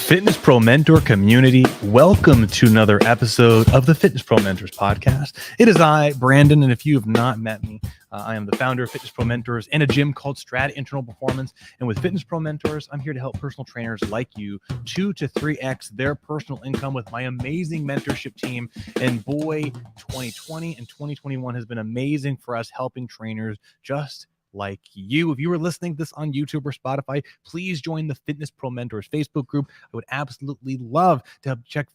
Fitness Pro Mentor community, welcome to another episode of the Fitness Pro Mentors podcast. It is I, Brandon, and if you have not met me, I am the founder of Fitness Pro Mentors and a gym called Strata Internal Performance. And with Fitness Pro Mentors, I'm here to help personal trainers like you 2 to 3x their personal income with my amazing mentorship team. And boy, 2020 and 2021 has been amazing for us helping trainers just like you. If you were listening to this on YouTube or Spotify, please join the Fitness Pro Mentors Facebook group. I would absolutely love to check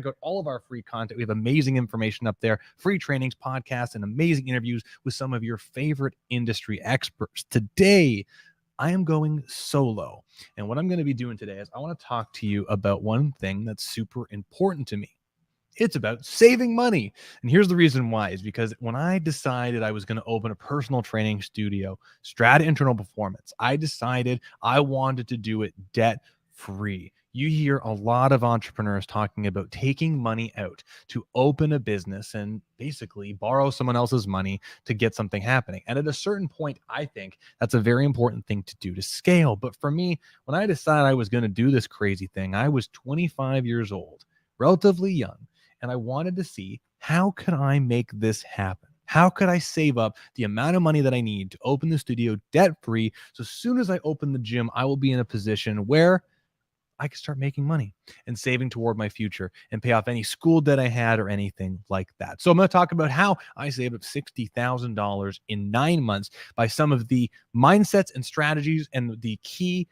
out all of our free content. We have amazing information up there, free trainings, podcasts, and amazing interviews with some of your favorite industry experts. Today, I am going solo. And what I'm going to be doing today is I want to talk to you about one thing that's super important to me. It's about saving money. And here's the reason why, is because when I decided I was going to open a personal training studio, Strata Internal Performance, I decided I wanted to do it debt free. You hear a lot of entrepreneurs talking about taking money out to open a business and basically borrow someone else's money to get something happening. And at a certain point, I think that's a very important thing to do to scale. But for me, when I decided I was going to do this crazy thing, I was 25 years old, relatively young. And I wanted to see, how could I make this happen? How could I save up the amount of money that I need to open the studio debt-free? So as soon as I open the gym, I will be in a position where I can start making money and saving toward my future and pay off any school debt I had or anything like that. So I'm going to talk about how I saved up $60,000 in 9 months by some of the mindsets and strategies and the key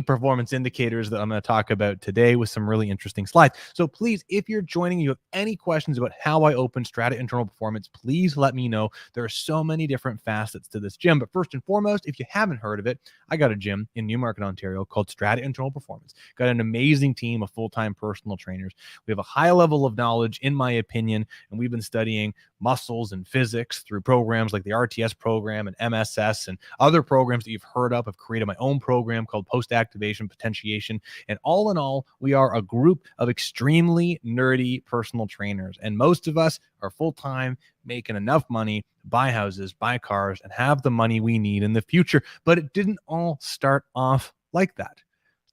performance indicators that I'm going to talk about today with some really interesting slides. So please, if you're joining, you have any questions about how I open Strata Internal Performance, please let me know. There are so many different facets to this gym. But first and foremost, if you haven't heard of it, I got a gym in Newmarket, Ontario called Strata Internal Performance. Got an amazing team of full-time personal trainers. We have a high level of knowledge, in my opinion, and we've been studying muscles and physics through programs like the RTS program and MSS and other programs that you've heard of. I've created my own program called Post-Activation Potentiation. And all in all, we are a group of extremely nerdy personal trainers. And most of us are full-time, making enough money to buy houses, buy cars, and have the money we need in the future. But it didn't all start off like that.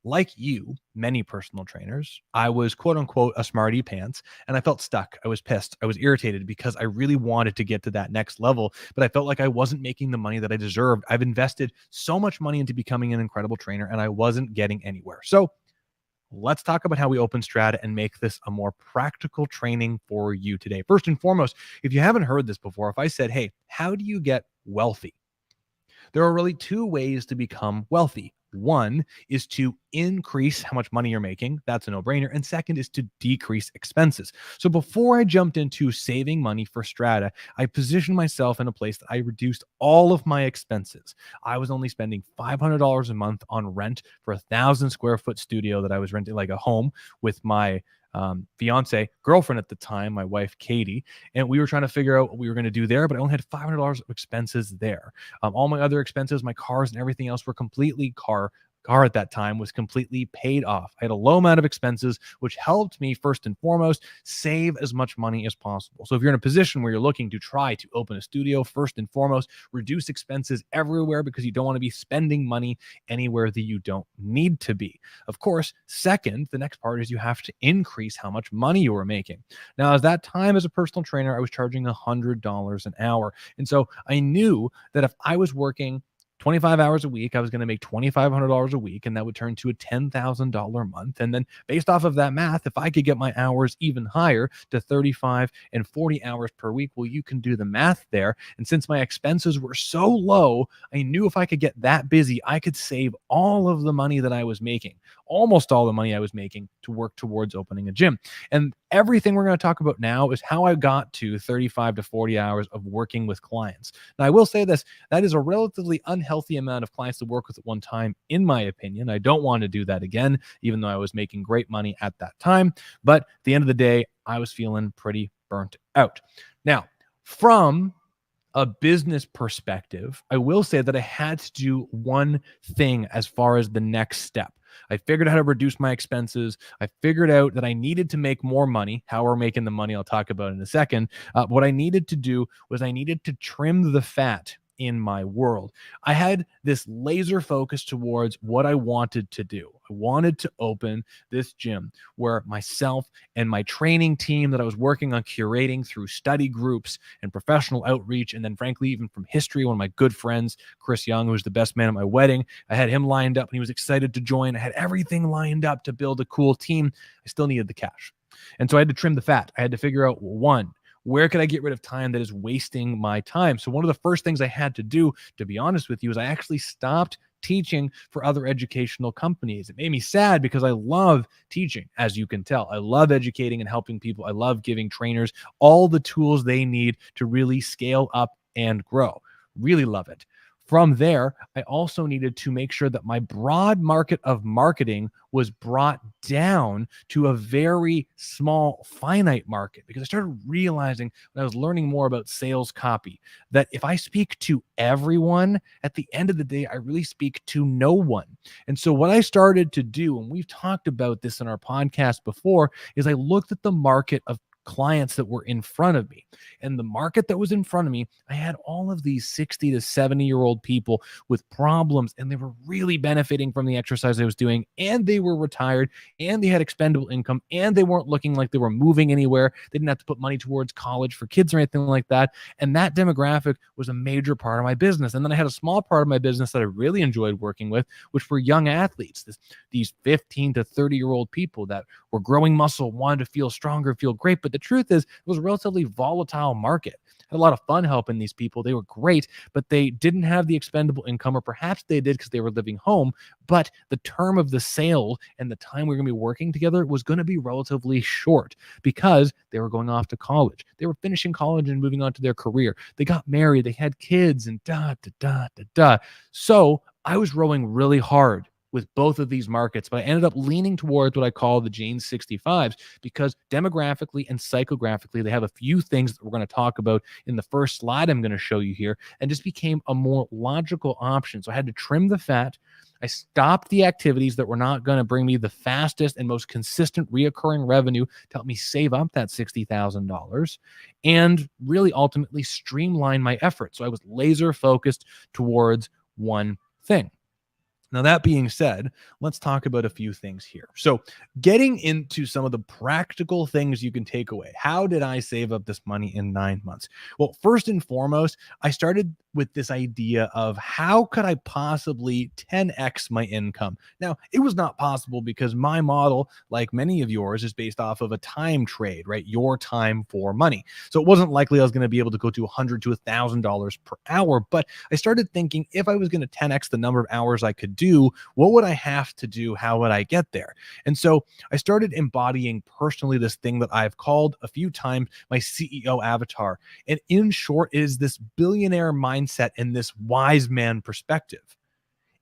Like you, many personal trainers, I was quote unquote a smarty pants, and I felt stuck. I was pissed. I was irritated because I really wanted to get to that next level, but I felt like I wasn't making the money that I deserved. I've invested so much money into becoming an incredible trainer, and I wasn't getting anywhere. So let's talk about how we open Strata and make this a more practical training for you today. First and foremost, if you haven't heard this before, if I said, hey, how do you get wealthy? There are really 2 ways to become wealthy. One is to increase how much money you're making. That's a no-brainer. And second is to decrease expenses. So before I jumped into saving money for Strata, I positioned myself in a place that I reduced all of my expenses. I was only spending $500 a month on rent for a 1,000 square foot studio that I was renting, like a home, with my fiance, girlfriend at the time, my wife, Katie. And we were trying to figure out what we were going to do there, but I only had $500 of expenses there. All my other expenses, my cars and everything else were completely car at that time was completely paid off. I had a low amount of expenses, which helped me first and foremost save as much money as possible. So if you're in a position where you're looking to try to open a studio, first and foremost, reduce expenses everywhere because you don't want to be spending money anywhere that you don't need to be. Of course, second, the next part is you have to increase how much money you are making. Now, at that time as a personal trainer, I was charging $100 an hour. And so I knew that if I was working 25 hours a week, I was going to make $2,500 a week, and that would turn to a $10,000 month. And then based off of that math, if I could get my hours even higher to 35 and 40 hours per week, well, you can do the math there. And since my expenses were so low, I knew if I could get that busy, I could save all of the money that I was making, almost all the money I was making, to work towards opening a gym. And everything we're going to talk about now is how I got to 35 to 40 hours of working with clients. Now, I will say this, that is a relatively unhealthy amount of clients to work with at one time, in my opinion. I don't want to do that again, even though I was making great money at that time. But at the end of the day, I was feeling pretty burnt out. Now, from a business perspective, I will say that I had to do one thing as far as the next step. I figured out how to reduce my expenses. I figured out that I needed to make more money. How we're making the money, I'll talk about in a second. What I needed to do was I needed to trim the fat in my world. I had this laser focus towards what I wanted to do. I wanted to open this gym where myself and my training team that I was working on curating through study groups and professional outreach, and then frankly, even from history, one of my good friends, Chris Young, who was the best man at my wedding, I had him lined up and he was excited to join. I had everything lined up to build a cool team. I still needed the cash. And so I had to trim the fat. I had to figure out, one, where could I get rid of time that is wasting my time? So one of the first things I had to do, to be honest with you, is I actually stopped teaching for other educational companies. It made me sad because I love teaching, as you can tell. I love educating and helping people. I love giving trainers all the tools they need to really scale up and grow. Really love it. From there, I also needed to make sure that my broad market of marketing was brought down to a very small, finite market, because I started realizing when I was learning more about sales copy that if I speak to everyone, at the end of the day, I really speak to no one. And so what I started to do, and we've talked about this in our podcast before, is I looked at the market of clients that were in front of me. And the market that was in front of me, I had all of these 60 to 70-year-old people with problems, and they were really benefiting from the exercise I was doing, and they were retired, and they had expendable income, and they weren't looking like they were moving anywhere. They didn't have to put money towards college for kids or anything like that. And that demographic was a major part of my business. And then I had a small part of my business that I really enjoyed working with, which were young athletes, these 15 to 30-year-old people that were growing muscle, wanted to feel stronger, feel great. But the truth is, it was a relatively volatile market. I had a lot of fun helping these people. They were great, but they didn't have the expendable income, or perhaps they did because they were living home. But the term of the sale and the time we were going to be working together was going to be relatively short because they were going off to college. They were finishing college and moving on to their career. They got married. They had kids and So I was rowing really hard with both of these markets, but I ended up leaning towards what I call the Jane 65s, because demographically and psychographically, they have a few things that we're going to talk about in the first slide I'm going to show you here, and just became a more logical option. So I had to trim the fat. I stopped the activities that were not going to bring me the fastest and most consistent reoccurring revenue to help me save up that $60,000, and really ultimately streamline my efforts. So I was laser focused towards one thing. Now, that being said, let's talk about a few things here. So getting into some of the practical things you can take away. How did I save up this money in 9 months? Well, first and foremost, I started with this idea of how could I possibly 10x my income? Now, it was not possible because my model, like many of yours, is based off of a time trade, right? Your time for money. So it wasn't likely I was going to be able to go to $100 to $1,000 per hour. But I started thinking, if I was going to 10x the number of hours I could do, what would I have to do? How would I get there? And so I started embodying personally this thing that I've called a few times my CEO avatar. And in short, it is this billionaire mindset and this wise man perspective.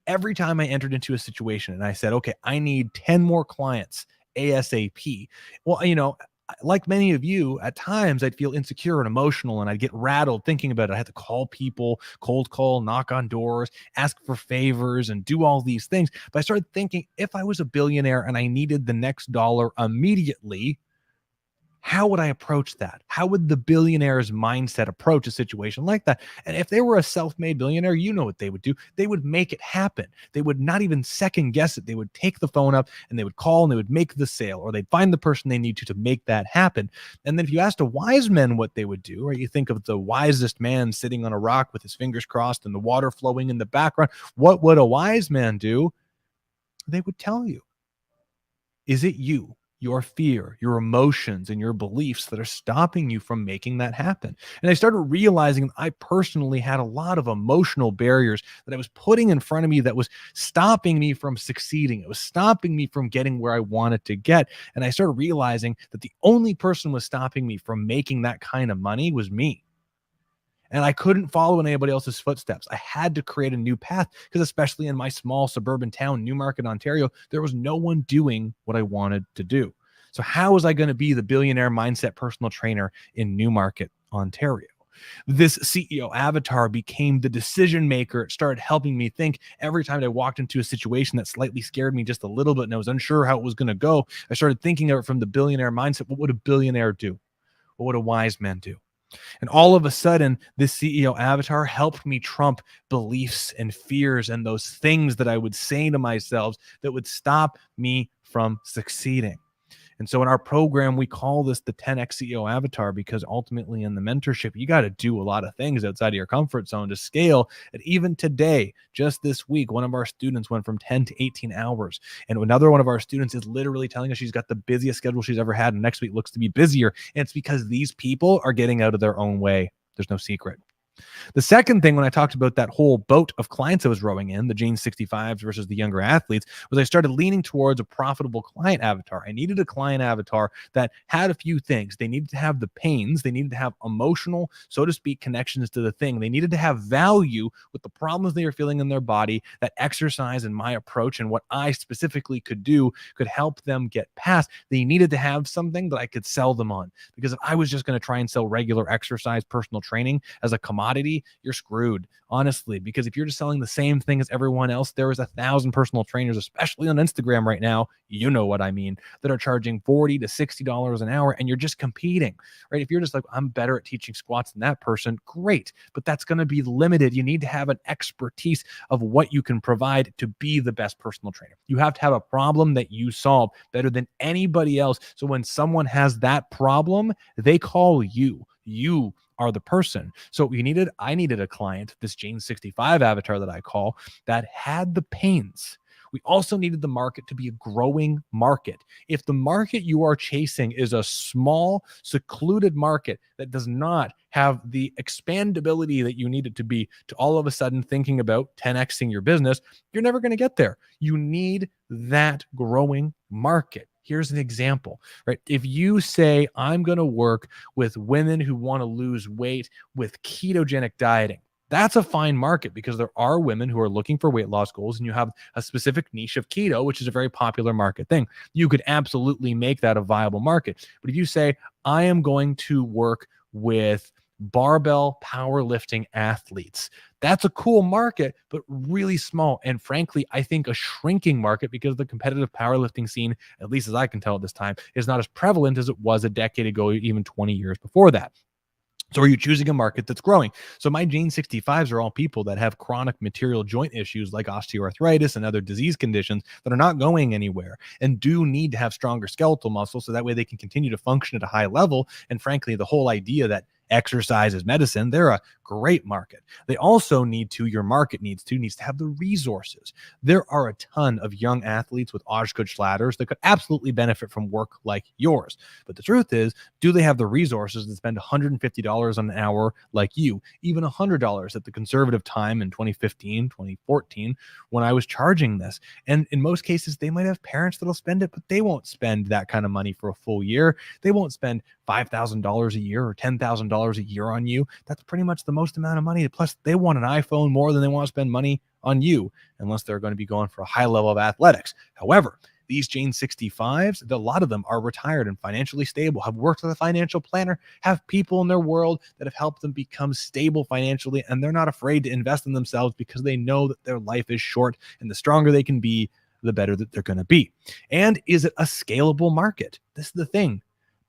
Every time I entered into a situation and I said, okay, I need 10 more clients ASAP. Well, like many of you, at times I'd feel insecure and emotional, and I'd get rattled thinking about it. I had to call people, cold call, knock on doors, ask for favors, and do all these things. But I started thinking, if I was a billionaire and I needed the next dollar immediately, how would I approach that? How would the billionaire's mindset approach a situation like that? And if they were a self-made billionaire, you know what they would do. They would make it happen. They would not even second guess it. They would take the phone up and they would call and they would make the sale, or they'd find the person they need to make that happen. And then if you asked a wise man what they would do, or you think of the wisest man sitting on a rock with his fingers crossed and the water flowing in the background, what would a wise man do? They would tell you. Is it you, your fear, your emotions, and your beliefs that are stopping you from making that happen? And I started realizing that I personally had a lot of emotional barriers that I was putting in front of me that was stopping me from succeeding. It was stopping me from getting where I wanted to get. And I started realizing that the only person was stopping me from making that kind of money was me. And I couldn't follow in anybody else's footsteps. I had to create a new path, because especially in my small suburban town, Newmarket, Ontario, there was no one doing what I wanted to do. So how was I going to be the billionaire mindset personal trainer in Newmarket, Ontario? This CEO avatar became the decision maker. It started helping me think every time I walked into a situation that slightly scared me just a little bit and I was unsure how it was going to go. I started thinking of it from the billionaire mindset. What would a billionaire do? What would a wise man do? And all of a sudden, this CEO avatar helped me trump beliefs and fears and those things that I would say to myself that would stop me from succeeding. And so in our program, we call this the 10x CEO avatar, because ultimately in the mentorship, you got to do a lot of things outside of your comfort zone to scale. And even today, just this week, one of our students went from 10 to 18 hours. And another one of our students is literally telling us she's got the busiest schedule she's ever had. And next week looks to be busier. And it's because these people are getting out of their own way. There's no secret. The second thing, when I talked about that whole boat of clients I was rowing in, the Jane 65s versus the younger athletes, was I started leaning towards a profitable client avatar. I needed a client avatar that had a few things. They needed to have the pains. They needed to have emotional, so to speak, connections to the thing. They needed to have value with the problems they are feeling in their body. That exercise and my approach and what I specifically could do could help them get past. They needed to have something that I could sell them on. Because if I was just going to try and sell regular exercise, personal training as a commodity, you're screwed, honestly. Because if you're just selling the same thing as everyone else, there is 1,000 personal trainers, especially on Instagram right now, you know what I mean, that are charging $40 to $60 an hour, and you're just competing, right? If you're just like, I'm better at teaching squats than that person, great, but that's going to be limited. You need to have an expertise of what you can provide to be the best personal trainer. You have to have a problem that you solve better than anybody else. So when someone has that problem, they call you. You are the person. So I needed a client, this Jane 65 avatar that I call, that had the pains. We also needed the market to be a growing market. If the market you are chasing is a small, secluded market that does not have the expandability that you need it to be to all of a sudden thinking about 10xing your business, you're never going to get there. You need that growing market. Here's an example, right? If you say, I'm going to work with women who want to lose weight with ketogenic dieting, that's a fine market, because there are women who are looking for weight loss goals, and you have a specific niche of keto, which is a very popular market thing. You could absolutely make that a viable market. But if you say, I am going to work with barbell powerlifting athletes, that's a cool market, but really small. And frankly, I think a shrinking market, because the competitive powerlifting scene, at least as I can tell at this time, is not as prevalent as it was a decade ago, even 20 years before that. So are you choosing a market that's growing? So my Jane 65s are all people that have chronic material joint issues like osteoarthritis and other disease conditions that are not going anywhere and do need to have stronger skeletal muscle, so that way they can continue to function at a high level. And frankly, the whole idea that exercise is medicine, they're a great market. They also your market needs to have the resources. There are a ton of young athletes with Oshkosh ladders that could absolutely benefit from work like yours. But the truth is, do they have the resources to spend $150 on an hour like you, even $100 at the conservative time in 2015, 2014, when I was charging this? And in most cases, they might have parents that'll spend it, but they won't spend that kind of money for a full year. They won't spend $5,000 a year or $10,000 a year on you. That's pretty much the most amount of money. Plus, they want an iPhone more than they want to spend money on you, unless they're going to be going for a high level of athletics. However, these Jane 65s, a lot of them are retired and financially stable, have worked with a financial planner, have people in their world that have helped them become stable financially, and they're not afraid to invest in themselves, because they know that their life is short, and the stronger they can be, the better that they're going to be. And is it a scalable market? This is the thing.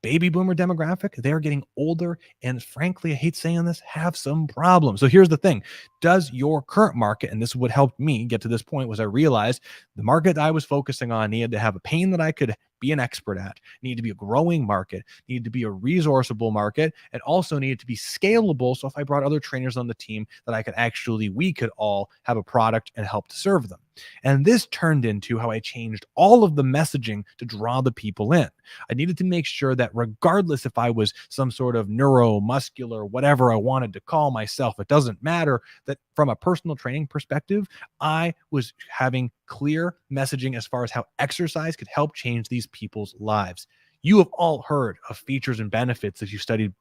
Baby boomer demographic, they're getting older, and frankly, I hate saying this, have some problems. So here's the thing. Does your current market, and this is what helped me get to this point, was I realized the market I was focusing on needed to have a pain that I could be an expert at, needed to be a growing market, needed to be a resourceable market, and also needed to be scalable. So if I brought other trainers on the team, that we could all have a product and help to serve them. And this turned into how I changed all of the messaging to draw the people in. I needed to make sure that regardless if I was some sort of neuromuscular, whatever I wanted to call myself, it doesn't matter, that from a personal training perspective, I was having clear messaging as far as how exercise could help change these people's lives. You have all heard of features and benefits if you studied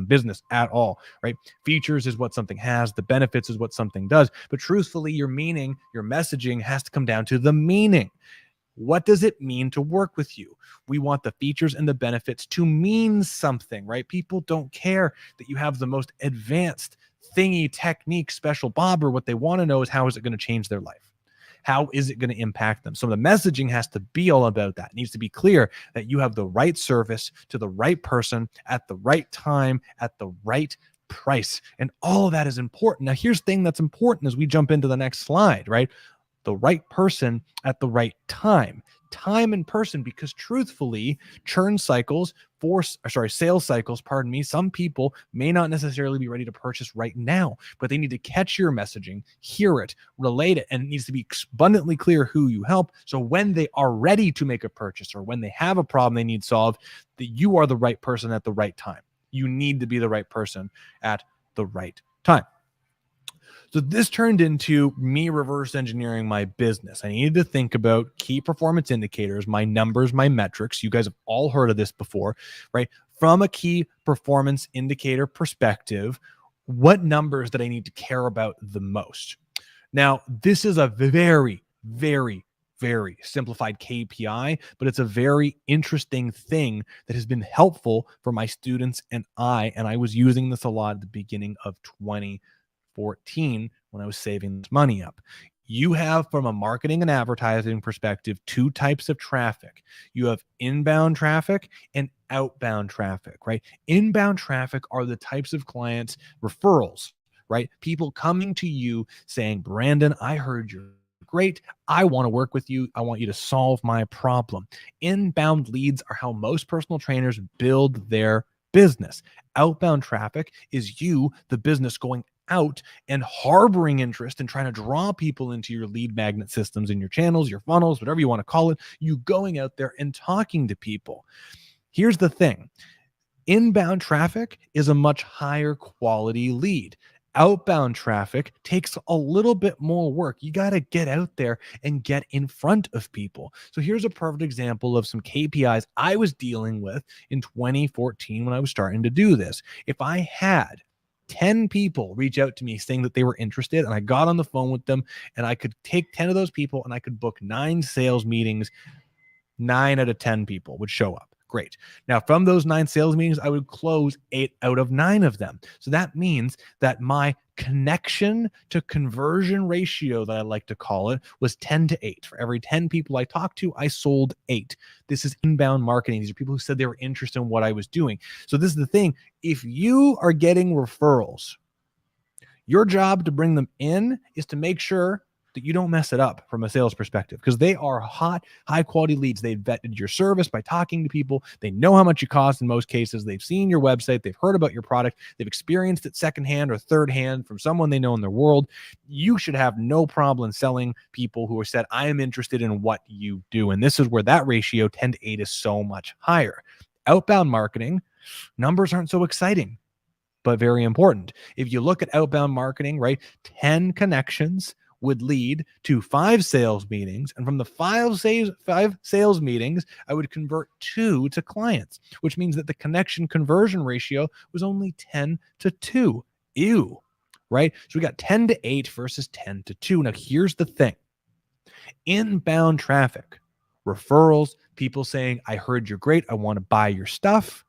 business at all, right? Features is what something has. The benefits is what something does. But truthfully, your messaging has to come down to the meaning. What does it mean to work with you? We want the features and the benefits to mean something, right? People don't care that you have the most advanced thingy technique special bobber. What they want to know is, how is it going to change their life? How is it going to impact them? So the messaging has to be all about that. It needs to be clear that you have the right service to the right person at the right time at the right price. And all of that is important. Now, here's the thing that's important as we jump into the next slide, right? The right person at the right time. Time and person, because truthfully, sales cycles, some people may not necessarily be ready to purchase right now, but they need to catch your messaging, hear it, relate it, and it needs to be abundantly clear who you help. So when they are ready to make a purchase or when they have a problem they need solved, that you are the right person at the right time. You need to be the right person at the right time. So this turned into me reverse engineering my business. I needed to think about key performance indicators, my numbers, my metrics. You guys have all heard of this before, right? From a key performance indicator perspective, what numbers that I need to care about the most? Now, this is a very, very, very simplified KPI, but it's a very interesting thing that has been helpful for my students and I was using this a lot at the beginning of 2014 when I was saving this money up. You have, from a marketing and advertising perspective, two types of traffic. You have inbound traffic and outbound traffic, right? Inbound traffic are the types of clients, referrals, right? People coming to you saying, Brandon, I heard you're great. I want to work with you. I want you to solve my problem. Inbound leads are how most personal trainers build their business. Outbound traffic is you, the business, going out and harboring interest and trying to draw people into your lead magnet systems in your channels, your funnels, whatever you want to call it, you going out there and talking to people. Here's the thing. Inbound traffic is a much higher quality lead. Outbound traffic takes a little bit more work. You got to get out there and get in front of people. So here's a perfect example of some KPIs I was dealing with in 2014 when I was starting to do this. If I had 10 people reach out to me saying that they were interested and I got on the phone with them and I could take 10 of those people and I could book 9 sales meetings, 9 out of 10 people would show up. Great. Now, from those 9 sales meetings, I would close 8 out of 9 of them. So that means that my connection to conversion ratio, that I like to call it, was 10 to 8. For every 10 people I talked to, I sold 8. This is inbound marketing. These are people who said they were interested in what I was doing. So this is the thing. If you are getting referrals, your job to bring them in is to make sure that you don't mess it up from a sales perspective, because they are hot, high quality leads. They've vetted your service by talking to people. They know how much you cost in most cases. They've seen your website. They've heard about your product. They've experienced it secondhand or third hand from someone they know in their world. You should have no problem selling people who are said, I am interested in what you do. And this is where that ratio 10 to 8 is so much higher. Outbound marketing, numbers aren't so exciting, but very important. If you look at outbound marketing, right, 10 connections would lead to 5 sales meetings. And from the 5 sales meetings, I would convert 2 to clients, which means that the connection conversion ratio was only 10 to 2. Ew, right? So we got 10 to 8 versus 10 to 2. Now, here's the thing. Inbound traffic, referrals, people saying, I heard you're great. I want to buy your stuff.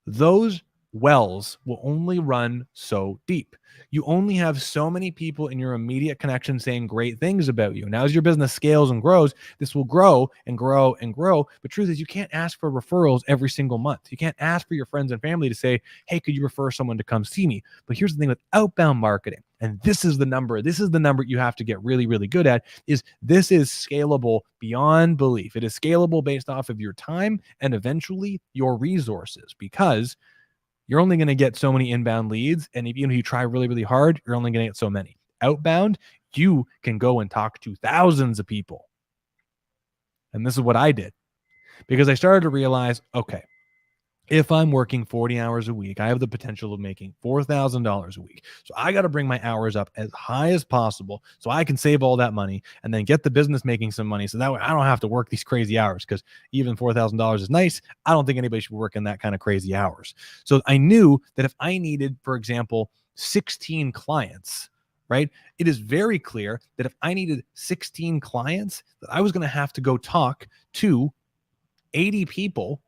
Those wells will only run so deep. You only have so many people in your immediate connection saying great things about you. Now, as your business scales and grows, this will grow and grow and grow. But truth is, you can't ask for referrals every single month. You can't ask for your friends and family to say, hey, could you refer someone to come see me? But here's the thing with outbound marketing, and this is the number you have to get really, really good at, is this is scalable beyond belief. It is scalable based off of your time and eventually your resources, because you're only going to get so many inbound leads. And if you try really, really hard, you're only going to get so many. Outbound, you can go and talk to thousands of people. And this is what I did, because I started to realize, okay, if I'm working 40 hours a week, I have the potential of making $4,000 a week. So I got to bring my hours up as high as possible so I can save all that money and then get the business making some money. So that way I don't have to work these crazy hours, because even $4,000 is nice. I don't think anybody should be working that kind of crazy hours. So I knew that if I needed, for example, 16 clients, right? It is very clear that if I needed 16 clients, that I was going to have to go talk to 80 people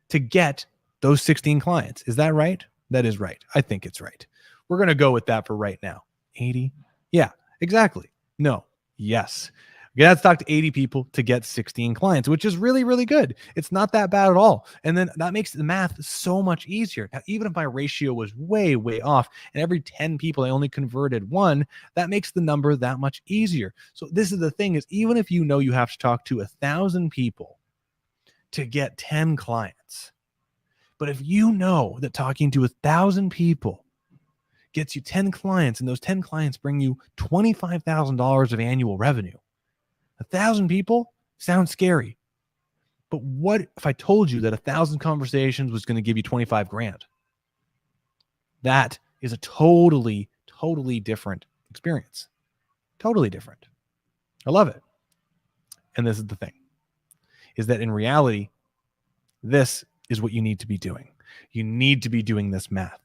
to get those 16 clients. Is that right? That is right. I think it's right. We're going to go with that for right now. 80. Yeah, exactly. No, Yes. You got to talk to 80 people to get 16 clients, which is really, really good. It's not that bad at all. And then that makes the math so much easier. Now, even if my ratio was way, way off and every 10 people I only converted one, that makes the number that much easier. So this is the thing is, even if you know you have to talk to 1,000 people to get 10 clients, but if you know that talking to 1,000 people gets you 10 clients and those 10 clients bring you $25,000 of annual revenue, 1,000 people sounds scary. But what if I told you that 1,000 conversations was going to give you 25 grand? That is a totally, totally different experience. Totally different. I love it. And this is the thing, is that in reality, this is what you need to be doing. You need to be doing this math.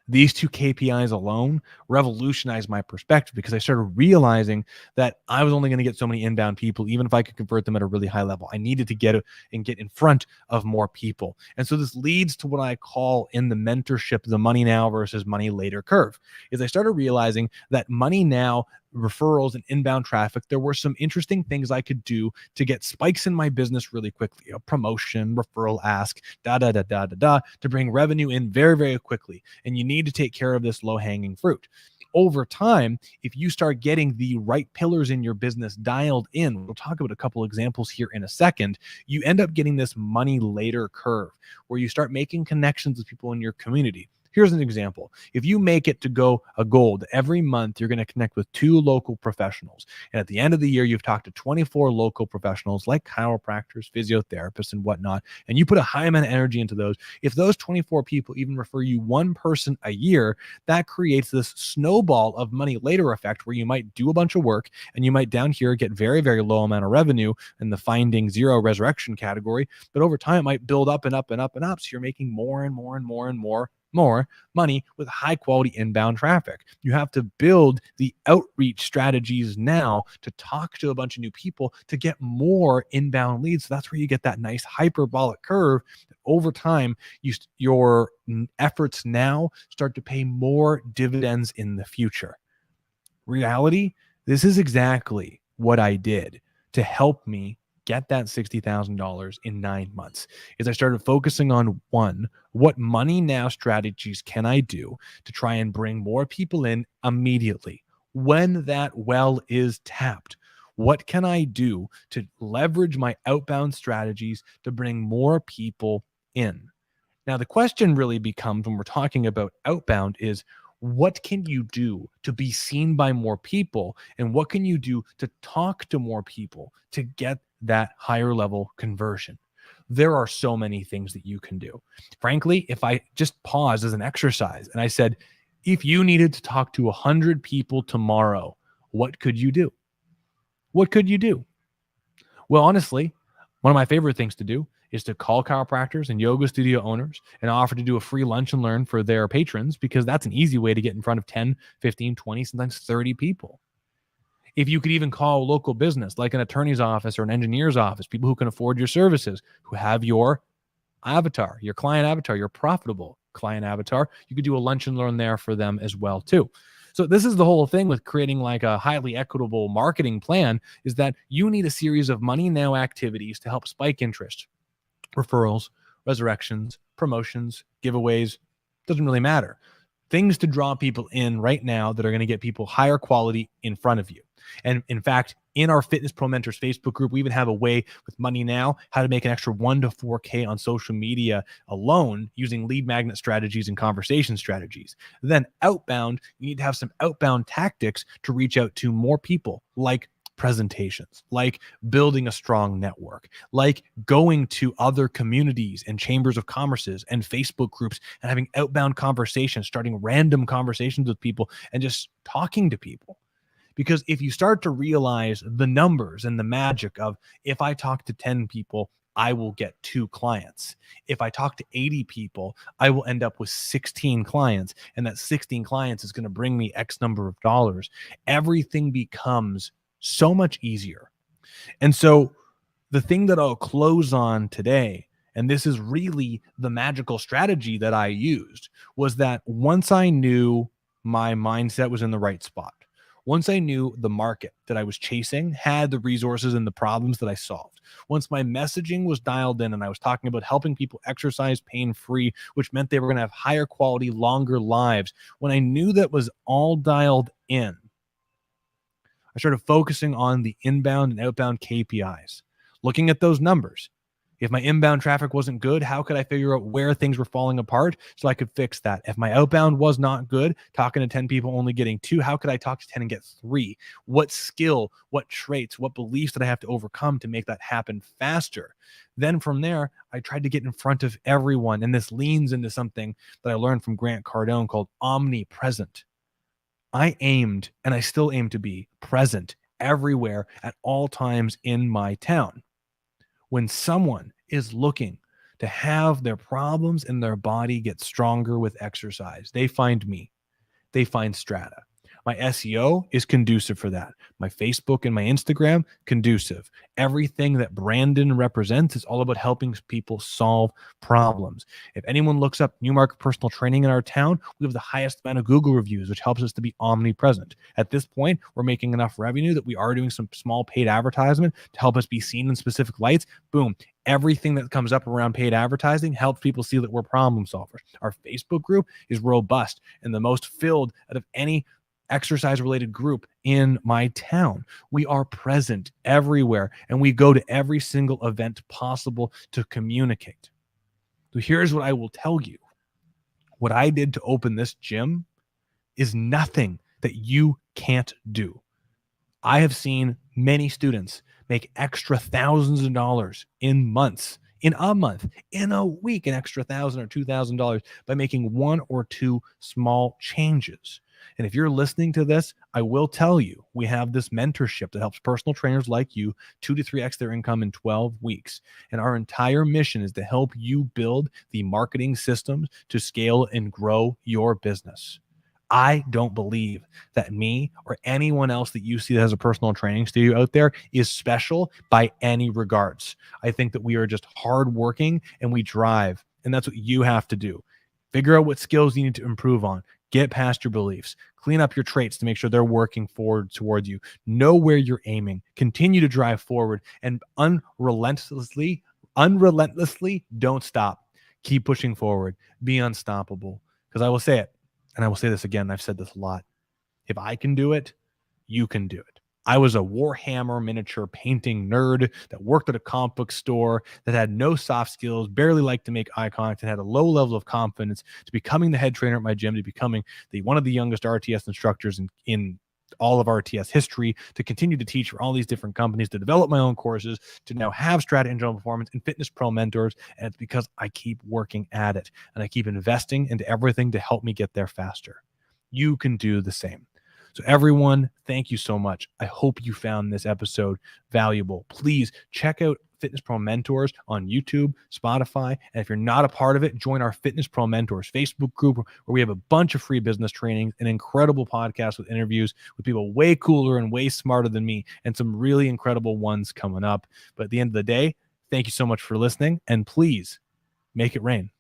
These two KPIs alone revolutionized my perspective because I started realizing that I was only going to get so many inbound people, even if I could convert them at a really high level. I needed to get in front of more people. And so this leads to what I call in the mentorship, the money now versus money later curve, is I started realizing that money now referrals and inbound traffic, there were some interesting things I could do to get spikes in my business really quickly, a promotion, referral ask, to bring revenue in very, very quickly. And you need to take care of this low-hanging fruit. Over time, if you start getting the right pillars in your business dialed in, we'll talk about a couple examples here in a second, you end up getting this money later curve where you start making connections with people in your community. Here's an example. If you make it to go a goal that every month you're going to connect with 2 local professionals, and at the end of the year, you've talked to 24 local professionals like chiropractors, physiotherapists, and whatnot, and you put a high amount of energy into those, if those 24 people even refer you one person a year, that creates this snowball of money later effect where you might do a bunch of work and you might down here get very, very low amount of revenue in the finding zero resurrection category, but over time it might build up and up and up and up. So you're making more and more and more and more money with high quality inbound traffic. You have to build the outreach strategies now to talk to a bunch of new people to get more inbound leads. So that's where you get that nice hyperbolic curve. Over time, your efforts now start to pay more dividends in the future. Reality, this is exactly what I did to help me get that $60,000 in 9 months. Is I started focusing on one, what money now strategies can I do to try and bring more people in immediately when that well is tapped? What can I do to leverage my outbound strategies to bring more people in? Now, the question really becomes when we're talking about outbound is, what can you do to be seen by more people? And what can you do to talk to more people to get that higher level conversion? There are so many things that you can do. Frankly, if I just paused as an exercise and I said, if you needed to talk to 100 people tomorrow, what could you do? What could you do? Well, honestly, one of my favorite things to do is to call chiropractors and yoga studio owners and offer to do a free lunch and learn for their patrons, because that's an easy way to get in front of 10, 15, 20, sometimes 30 people. If you could even call a local business like an attorney's office or an engineer's office, people who can afford your services, who have your avatar, your client avatar, your profitable client avatar, you could do a lunch and learn there for them as well too. So this is the whole thing with creating like a highly equitable marketing plan, is that you need a series of money now activities to help spike interest. Referrals, resurrections, promotions, giveaways, doesn't really matter. Things to draw people in right now that are going to get people higher quality in front of you. And in fact, in our Fitness Pro Mentors Facebook group, we even have a way with money now, how to make an extra 1 to 4K on social media alone using lead magnet strategies and conversation strategies. Then outbound, you need to have some outbound tactics to reach out to more people, like presentations, like building a strong network, like going to other communities and chambers of commerces and Facebook groups and having outbound conversations, starting random conversations with people and just talking to people. Because if you start to realize the numbers and the magic of, if I talk to 10 people, I will get 2 clients. If I talk to 80 people, I will end up with 16 clients. And that 16 clients is going to bring me X number of dollars. Everything becomes so much easier. And so the thing that I'll close on today, and this is really the magical strategy that I used, was that once I knew my mindset was in the right spot, Once I knew the market that I was chasing had the resources and the problems that I solved, once my messaging was dialed in and I was talking about helping people exercise pain-free, which meant they were going to have higher quality, longer lives, when I knew that was all dialed in, I started focusing on the inbound and outbound KPIs, looking at those numbers. If my inbound traffic wasn't good, how could I figure out where things were falling apart so I could fix that? If my outbound was not good, talking to 10 people, only getting 2, how could I talk to 10 and get 3? What skill, what traits, what beliefs did I have to overcome to make that happen faster? Then from there, I tried to get in front of everyone. And this leans into something that I learned from Grant Cardone called omnipresent. I aimed, and I still aim to be present everywhere at all times in my town. When someone is looking to have their problems in their body get stronger with exercise, they find me. They find Strata. My SEO is conducive for that. My Facebook and my Instagram, conducive. Everything that Brandon represents is all about helping people solve problems. If anyone looks up New Market Personal Training in our town, we have the highest amount of Google reviews, which helps us to be omnipresent. At this point, we're making enough revenue that we are doing some small paid advertisement to help us be seen in specific lights. Boom. Everything that comes up around paid advertising helps people see that we're problem solvers. Our Facebook group is robust and the most filled out of any exercise related group in my town. We are present everywhere and we go to every single event possible to communicate. So here's what I will tell you. What I did to open this gym is nothing that you can't do. I have seen many students make extra thousands of dollars in months, in a month, in a week, an extra $1,000 or $2,000 by making 1 or 2 small changes. And if you're listening to this, I will tell you, we have this mentorship that helps personal trainers like you 2 to 3x their income in 12 weeks. And our entire mission is to help you build the marketing systems to scale and grow your business. I don't believe that me or anyone else that you see that has a personal training studio out there is special by any regards. I think that we are just hardworking and we drive, and that's what you have to do. Figure out what skills you need to improve on. Get past your beliefs. Clean up your traits to make sure they're working forward towards you. Know where you're aiming. Continue to drive forward and unrelentlessly don't stop. Keep pushing forward. Be unstoppable. Because I will say it. And I will say this again, I've said this a lot. If I can do it, you can do it. I was a Warhammer miniature painting nerd that worked at a comic book store, that had no soft skills, barely liked to make eye contact, and had a low level of confidence, to becoming the head trainer at my gym, to becoming one of the youngest RTS instructors in all of RTS history, to continue to teach for all these different companies, to develop my own courses, to now have Strata Internal Performance and Fitness Pro mentors. And it's because I keep working at it and I keep investing into everything to help me get there faster. You can do the same. So everyone, thank you so much. I hope you found this episode valuable. Please check out Fitness Pro Mentors on YouTube, Spotify. And if you're not a part of it, join our Fitness Pro Mentors Facebook group, where we have a bunch of free business trainings, an incredible podcast with interviews with people way cooler and way smarter than me, and some really incredible ones coming up. But at the end of the day, thank you so much for listening, and please make it rain.